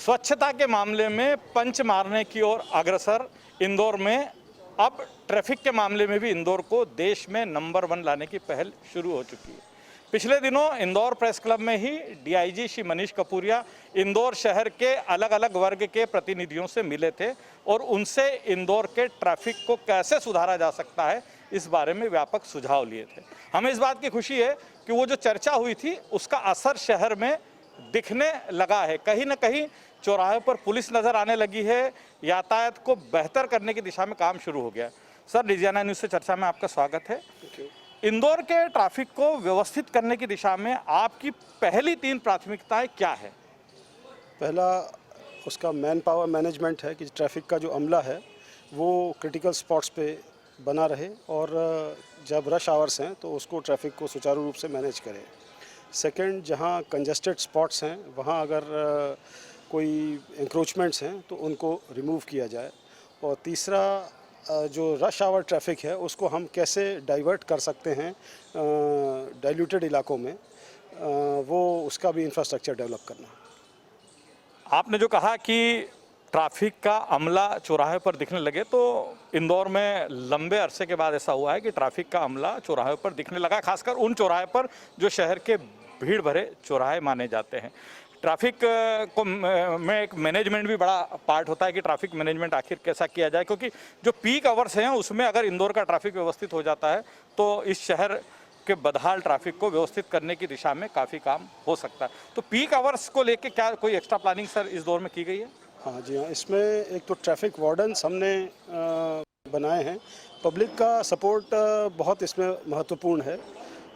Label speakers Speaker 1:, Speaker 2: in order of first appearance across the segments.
Speaker 1: स्वच्छता के मामले में पंच मारने की ओर अग्रसर इंदौर में। अब ट्रैफिक के मामले में भी इंदौर को देश में नंबर 1 लाने की पहल शुरू हो चुकी है। पिछले दिनों इंदौर प्रेस क्लब में ही डीआईजी श्री मनीष कपूरिया इंदौर शहर के अलग अलग वर्ग के प्रतिनिधियों से मिले थे और उनसे इंदौर के ट्रैफिक को कैसे सुधारा जा सकता है इस बारे में व्यापक सुझाव लिए थे। हमें इस बात की खुशी है कि वो जो चर्चा हुई थी उसका असर शहर में दिखने लगा है। कहीं ना कहीं चौराहे पर पुलिस नजर आने लगी है, यातायात को बेहतर करने की दिशा में काम शुरू हो गया। सर, लुधियाना न्यूज़ से चर्चा में आपका स्वागत है। इंदौर के ट्रैफिक को व्यवस्थित करने की दिशा में आपकी पहली 3 प्राथमिकताएं क्या है?
Speaker 2: पहला उसका मैन पावर मैनेजमेंट है कि ट्रैफिक का जो अमला है वो क्रिटिकल स्पॉट्स पे बना रहे और जब रश आवर्स हैं तो उसको ट्रैफिक को सुचारू रूप से मैनेज करे। सेकंड, जहां कंजेस्टेड स्पॉट्स हैं वहां अगर कोई इंक्रोचमेंट्स हैं तो उनको रिमूव किया जाए। और तीसरा, जो रश आवर ट्रैफिक है उसको हम कैसे डाइवर्ट कर सकते हैं डाइल्यूटेड इलाकों में, वो उसका भी इंफ्रास्ट्रक्चर डेवलप करना।
Speaker 1: आपने जो कहा कि ट्रैफिक का अमला चौराहे पर दिखने लगे, तो इंदौर में लंबे अरसे के बाद ऐसा हुआ है कि ट्रैफिक का अमला चौराहे पर दिखने लगा, खासकर उन चौराहे पर जो शहर के भीड़ भरे चौराहे माने जाते हैं। ट्रैफिक को में एक मैनेजमेंट भी बड़ा पार्ट होता है कि ट्रैफिक मैनेजमेंट आखिर कैसा किया जाए, क्योंकि जो पीक आवर्स हैं उसमें अगर इंदौर का ट्रैफिक व्यवस्थित हो जाता है तो इस शहर के बदहाल ट्रैफिक को व्यवस्थित करने की दिशा में काफ़ी काम हो सकता है। तो पीक आवर्स को लेके क्या कोई एक्स्ट्रा प्लानिंग सर इस दौर में की गई है?
Speaker 2: हाँ जी हाँ, इसमें एक तो ट्रैफिक वार्डन्स हमने बनाए हैं। पब्लिक का सपोर्ट बहुत इसमें महत्वपूर्ण है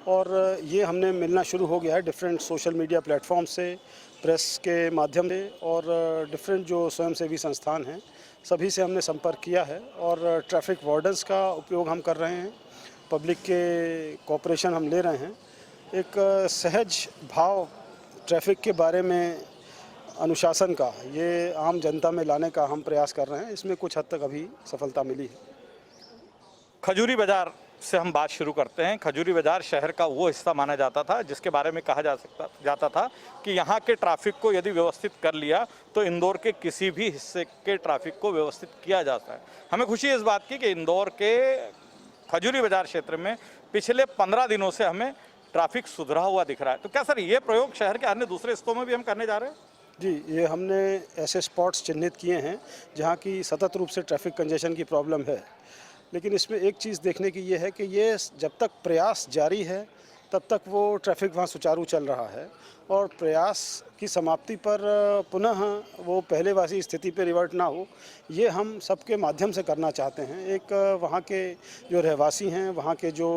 Speaker 2: और ये हमने मिलना शुरू हो गया है डिफरेंट सोशल मीडिया प्लेटफॉर्म से, प्रेस के माध्यम से और डिफरेंट जो स्वयंसेवी संस्थान हैं सभी से हमने संपर्क किया है और ट्रैफिक वार्डन्स का उपयोग हम कर रहे हैं। पब्लिक के कोऑपरेशन हम ले रहे हैं। एक सहज भाव ट्रैफिक के बारे में अनुशासन का ये आम जनता में लाने का हम प्रयास कर रहे हैं। इसमें कुछ हद तक अभी सफलता मिली है।
Speaker 1: खजूरी बाजार से हम बात शुरू करते हैं। खजूरी बाजार शहर का वो हिस्सा माना जाता था जिसके बारे में कहा जाता था कि यहाँ के ट्रैफिक को यदि व्यवस्थित कर लिया तो इंदौर के किसी भी हिस्से के ट्रैफिक को व्यवस्थित किया जाता है। हमें खुशी है इस बात की कि इंदौर के खजूरी बाजार क्षेत्र में पिछले 15 दिनों से हमें ट्रैफिक सुधरा हुआ दिख रहा है। तो क्या सर ये प्रयोग शहर के अन्य दूसरे हिस्सों में भी हम करने जा रहे हैं?
Speaker 2: जी, ये हमने ऐसे स्पॉट्स चिन्हित किए हैं जहाँ की सतत रूप से ट्रैफिक कंजेशन की प्रॉब्लम है। लेकिन इसमें एक चीज़ देखने की ये है कि ये जब तक प्रयास जारी है तब तक वो ट्रैफिक वहाँ सुचारू चल रहा है और प्रयास की समाप्ति पर पुनः वो पहले वाली स्थिति पे रिवर्ट ना हो, ये हम सबके माध्यम से करना चाहते हैं। एक वहाँ के जो रहवासी हैं, वहाँ के जो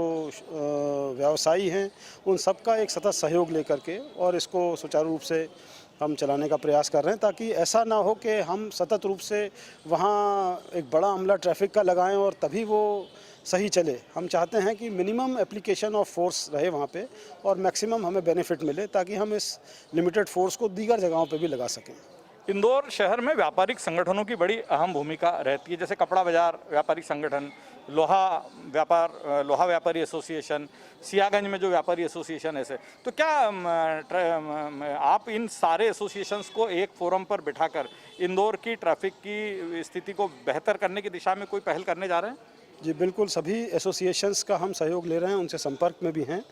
Speaker 2: व्यवसायी हैं, उन सबका एक सतत सहयोग लेकर के और इसको सुचारू रूप से हम चलाने का प्रयास कर रहे हैं ताकि ऐसा ना हो कि हम सतत रूप से वहाँ एक बड़ा अमला ट्रैफिक का लगाएं और तभी वो सही चले। हम चाहते हैं कि मिनिमम एप्लीकेशन ऑफ फोर्स रहे वहाँ पे और मैक्सिमम हमें बेनिफिट मिले ताकि हम इस लिमिटेड फोर्स को दीगर जगहों पे भी लगा सकें।
Speaker 1: इंदौर शहर में व्यापारिक संगठनों की बड़ी अहम भूमिका रहती है, जैसे कपड़ा बाजार व्यापारिक संगठन, लोहा व्यापारी एसोसिएशन, सियागंज में जो व्यापारी एसोसिएशन ऐसे। तो क्या आप इन सारे एसोसिएशंस को एक फोरम पर बिठाकर इंदौर की ट्रैफिक की स्थिति को बेहतर करने की दिशा में कोई पहल करने जा रहे हैं?
Speaker 2: जी बिल्कुल, सभी एसोसिएशंस का हम सहयोग ले रहे हैं, उनसे संपर्क में भी हैं।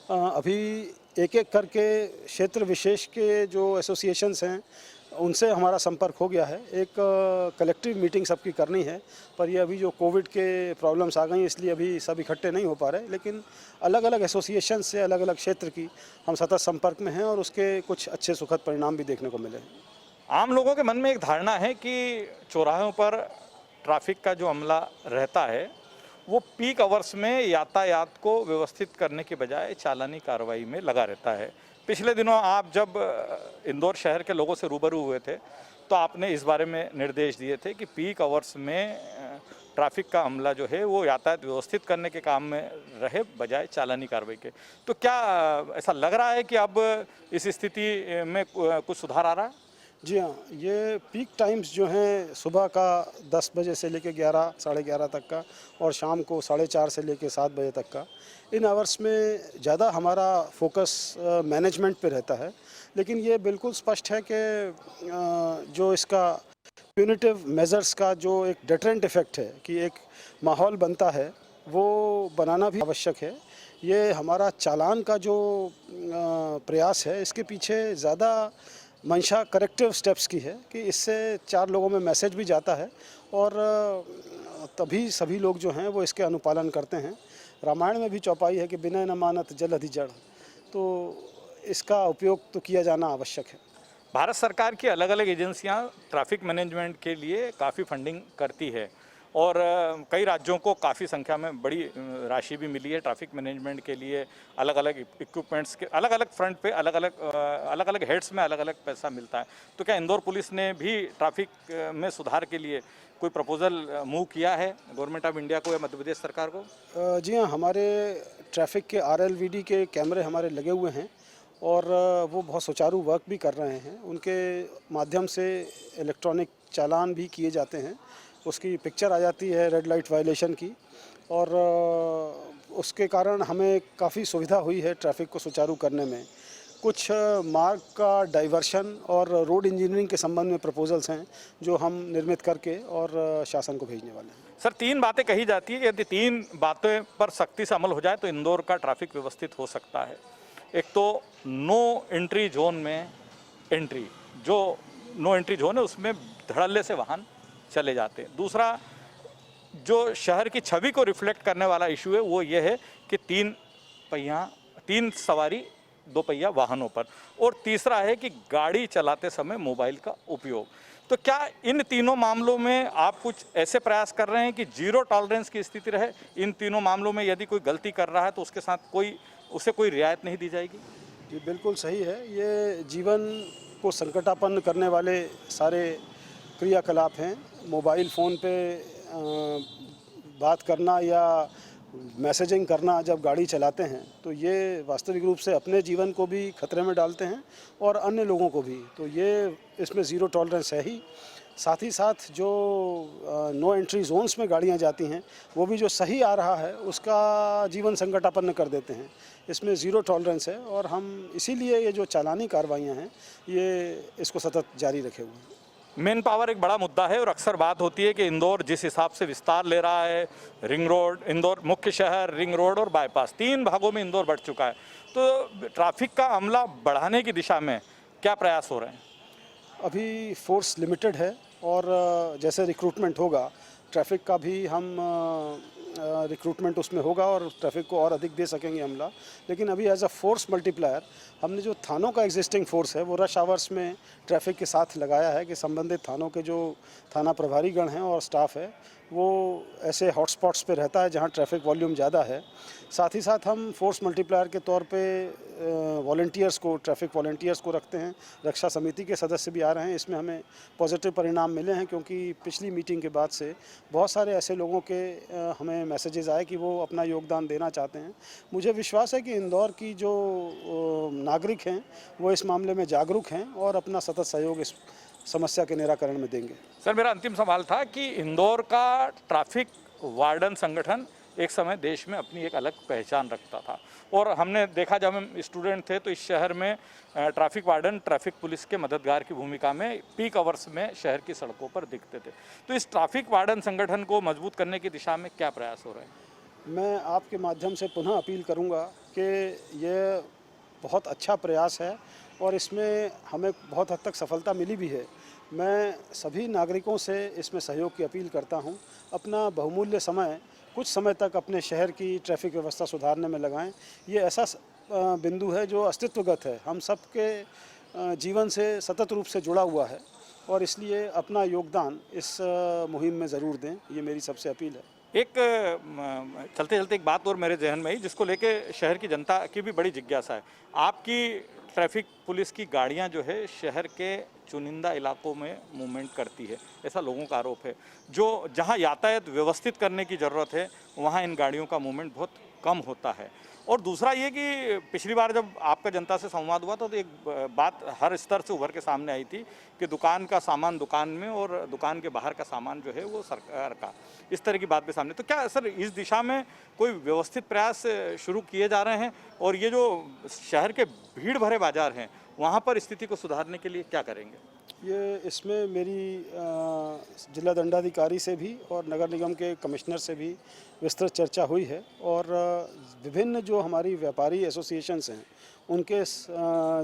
Speaker 2: अभी एक एक करके क्षेत्र विशेष के जो एसोसिएशंस हैं उनसे हमारा संपर्क हो गया है। एक कलेक्टिव मीटिंग सबकी करनी है, पर ये अभी जो कोविड के प्रॉब्लम्स आ गई इसलिए अभी सब इकट्ठे नहीं हो पा रहे, लेकिन अलग अलग एसोसिएशन से अलग अलग क्षेत्र की हम सतत संपर्क में हैं और उसके कुछ अच्छे सुखद परिणाम भी देखने को मिले।
Speaker 1: आम लोगों के मन में एक धारणा है कि चौराहों पर ट्रैफिक का जो अमला रहता है वो पीक आवर्स में यातायात को व्यवस्थित करने के बजाय चालानी कार्रवाई में लगा रहता है। पिछले दिनों आप जब इंदौर शहर के लोगों से रूबरू हुए थे तो आपने इस बारे में निर्देश दिए थे कि पीक आवर्स में ट्रैफिक का अमला जो है वो यातायात व्यवस्थित करने के काम में रहे बजाय चालानी कार्रवाई के। तो क्या ऐसा लग रहा है कि अब इस स्थिति में कुछ सुधार आ रहा है?
Speaker 2: जी हाँ, ये पीक टाइम्स जो हैं सुबह का 10 बजे से लेके 11 साढ़े 11 तक का और शाम को 4:30 से लेके 7 बजे तक का, इन आवर्स में ज़्यादा हमारा फोकस मैनेजमेंट पे रहता है। लेकिन ये बिल्कुल स्पष्ट है कि जो इसका प्यूनिटिव मेजर्स का जो एक डिटरेंट इफ़ेक्ट है कि एक माहौल बनता है, वो बनाना भी आवश्यक है। ये हमारा चालान का जो प्रयास है, इसके पीछे ज़्यादा मंशा करेक्टिव स्टेप्स की है कि इससे 4 लोगों में मैसेज भी जाता है और तभी सभी लोग जो हैं वो इसके अनुपालन करते हैं। रामायण में भी चौपाई है कि बिनय न मानत जल अधि जड़, तो इसका उपयोग तो किया जाना आवश्यक है।
Speaker 1: भारत सरकार की अलग अलग एजेंसियां ट्रैफिक मैनेजमेंट के लिए काफ़ी फंडिंग करती है और कई राज्यों को काफ़ी संख्या में बड़ी राशि भी मिली है ट्रैफिक मैनेजमेंट के लिए। अलग अलग इक्विपमेंट्स के अलग अलग फ्रंट पे अलग अलग हेड्स में अलग अलग पैसा मिलता है। तो क्या इंदौर पुलिस ने भी ट्रैफिक में सुधार के लिए कोई प्रपोजल मूव किया है गवर्नमेंट ऑफ इंडिया को या मध्य प्रदेश सरकार को?
Speaker 2: जी हाँ, हमारे ट्रैफिक के RLVD के कैमरे हमारे लगे हुए हैं और वो बहुत सुचारू वर्क भी कर रहे हैं। उनके माध्यम से इलेक्ट्रॉनिक चालान भी किए जाते हैं, उसकी पिक्चर आ जाती है रेड लाइट वायलेशन की और उसके कारण हमें काफ़ी सुविधा हुई है ट्रैफिक को सुचारू करने में। कुछ मार्ग का डाइवर्शन और रोड इंजीनियरिंग के संबंध में प्रपोजल्स हैं जो हम निर्मित करके और शासन को भेजने वाले हैं।
Speaker 1: सर, 3 बातें कही जाती है कि यदि 3 बातें पर सख्ती से अमल हो जाए तो इंदौर का ट्रैफिक व्यवस्थित हो सकता है। एक तो नो एंट्री जोन में एंट्री, जो नो एंट्री जोन है उसमें धड़ल्ले से वाहन चले जाते हैं। दूसरा, जो शहर की छवि को रिफ्लेक्ट करने वाला इशू है वो ये है कि 3 सवारी 2 पहिया वाहनों पर। और तीसरा है कि गाड़ी चलाते समय मोबाइल का उपयोग। तो क्या इन तीनों मामलों में आप कुछ ऐसे प्रयास कर रहे हैं कि जीरो टॉलरेंस की स्थिति रहे? इन तीनों मामलों में यदि कोई गलती कर रहा है तो उसके साथ उसे कोई रियायत नहीं दी जाएगी?
Speaker 2: जी बिल्कुल सही है। ये जीवन को संकटापन्न करने वाले सारे क्रियाकलाप हैं। मोबाइल फ़ोन पे बात करना या मैसेजिंग करना जब गाड़ी चलाते हैं तो ये वास्तविक रूप से अपने जीवन को भी खतरे में डालते हैं और अन्य लोगों को भी। तो ये इसमें ज़ीरो टॉलरेंस है ही। साथ ही साथ जो नो एंट्री जोन्स में गाड़ियां जाती हैं वो भी जो सही आ रहा है उसका जीवन संकटापन्न कर देते हैं। इसमें ज़ीरो टॉलरेंस है और हम इसीलिए ये जो चालानी कार्रवाइयाँ हैं ये इसको सतत जारी रखे हुए हैं।
Speaker 1: मेन पावर एक बड़ा मुद्दा है और अक्सर बात होती है कि इंदौर जिस हिसाब से विस्तार ले रहा है, रिंग रोड, इंदौर मुख्य शहर, रिंग रोड और बाईपास, 3 भागों में इंदौर बढ़ चुका है। तो ट्रैफिक का अमला बढ़ाने की दिशा में क्या प्रयास हो रहे हैं?
Speaker 2: अभी फोर्स लिमिटेड है और जैसे रिक्रूटमेंट होगा ट्रैफिक का भी हम रिक्रूटमेंट उसमें होगा और ट्रैफिक को और अधिक दे सकेंगे अमला। लेकिन अभी एज अ फोर्स मल्टीप्लायर हमने जो थानों का एग्जिस्टिंग फोर्स है वो रश आवर्स में ट्रैफिक के साथ लगाया है कि संबंधित थानों के जो थाना प्रभारीगण हैं और स्टाफ है वो ऐसे हॉटस्पॉट्स पे रहता है जहाँ ट्रैफिक वॉल्यूम ज़्यादा है। साथ ही साथ हम फोर्स मल्टीप्लायर के तौर पे वॉलंटियर्स को, ट्रैफिक वॉलंटियर्स को रखते हैं। रक्षा समिति के सदस्य भी आ रहे हैं। इसमें हमें पॉजिटिव परिणाम मिले हैं क्योंकि पिछली मीटिंग के बाद से बहुत सारे ऐसे लोगों के हमें मैसेजेस आए कि वो अपना योगदान देना चाहते हैं। मुझे विश्वास है कि इंदौर की जो नागरिक हैं वो इस मामले में जागरूक हैं और अपना सतत सहयोग इस समस्या के निराकरण में देंगे।
Speaker 1: सर, मेरा अंतिम सवाल था कि इंदौर का ट्रैफिक वार्डन संगठन एक समय देश में अपनी एक अलग पहचान रखता था और हमने देखा जब हम स्टूडेंट थे तो इस शहर में ट्रैफिक वार्डन ट्रैफिक पुलिस के मददगार की भूमिका में पीक आवर्स में शहर की सड़कों पर दिखते थे। तो इस ट्रैफिक वार्डन संगठन को मजबूत करने की दिशा में क्या प्रयास हो रहे हैं?
Speaker 2: मैं आपके माध्यम से पुनः अपील करूंगा कि ये बहुत अच्छा प्रयास है और इसमें हमें बहुत हद तक सफलता मिली भी है। मैं सभी नागरिकों से इसमें सहयोग की अपील करता हूं। अपना बहुमूल्य समय कुछ समय तक अपने शहर की ट्रैफिक व्यवस्था सुधारने में लगाएं। ये ऐसा बिंदु है जो अस्तित्वगत है, हम सबके जीवन से सतत रूप से जुड़ा हुआ है और इसलिए अपना योगदान इस मुहिम में ज़रूर दें। ये मेरी सबसे अपील है।
Speaker 1: एक चलते चलते एक बात और मेरे जहन में आई जिसको लेके शहर की जनता की भी बड़ी जिज्ञासा है। आपकी ट्रैफिक पुलिस की गाड़ियां जो है शहर के चुनिंदा इलाकों में मूवमेंट करती है, ऐसा लोगों का आरोप है। जो जहां यातायात व्यवस्थित करने की ज़रूरत है वहां इन गाड़ियों का मूवमेंट बहुत कम होता है और दूसरा ये कि पिछली बार जब आपका जनता से संवाद हुआ था तो एक बात हर स्तर से उभर के सामने आई थी कि दुकान का सामान दुकान में और दुकान के बाहर का सामान जो है वो सरकार का, इस तरह की बात भी सामने। तो क्या सर इस दिशा में कोई व्यवस्थित प्रयास शुरू किए जा रहे हैं, और ये जो शहर के भीड़ भरे बाजार हैं वहाँ पर स्थिति को सुधारने के लिए क्या करेंगे?
Speaker 2: ये इसमें मेरी जिला दंडाधिकारी से भी और नगर निगम के कमिश्नर से भी विस्तृत चर्चा हुई है, और विभिन्न जो हमारी व्यापारी एसोसिएशंस हैं उनके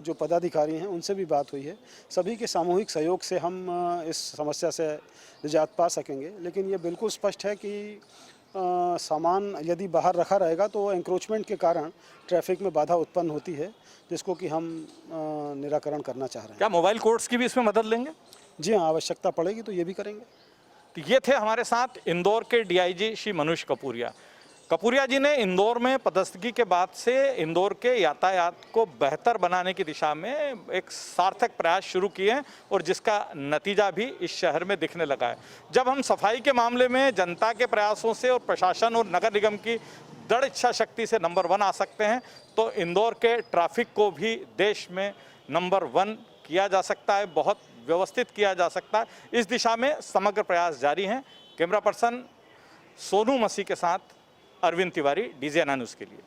Speaker 2: जो पदाधिकारी हैं उनसे भी बात हुई है। सभी के सामूहिक सहयोग से हम इस समस्या से निजात पा सकेंगे। लेकिन ये बिल्कुल स्पष्ट है कि सामान यदि बाहर रखा रहेगा तो एंक्रोचमेंट के कारण ट्रैफिक में बाधा उत्पन्न होती है, जिसको कि हम निराकरण करना चाह रहे हैं।
Speaker 1: क्या मोबाइल कोर्ट्स की भी इसमें मदद लेंगे?
Speaker 2: जी हाँ, आवश्यकता पड़ेगी तो ये भी करेंगे।
Speaker 1: तो ये थे हमारे साथ इंदौर के डीआईजी श्री मनुष कपूरिया जी ने इंदौर में पदस्थगी के बाद से इंदौर के यातायात को बेहतर बनाने की दिशा में एक सार्थक प्रयास शुरू किए हैं, और जिसका नतीजा भी इस शहर में दिखने लगा है। जब हम सफाई के मामले में जनता के प्रयासों से और प्रशासन और नगर निगम की दृढ़ इच्छा शक्ति से नंबर 1 आ सकते हैं, तो इंदौर के ट्रैफिक को भी देश में नंबर 1 किया जा सकता है, बहुत व्यवस्थित किया जा सकता है। इस दिशा में समग्र प्रयास जारी हैं। कैमरा पर्सन सोनू मसीह के साथ अरविंद तिवारी, DGNA न्यूज़ के लिए।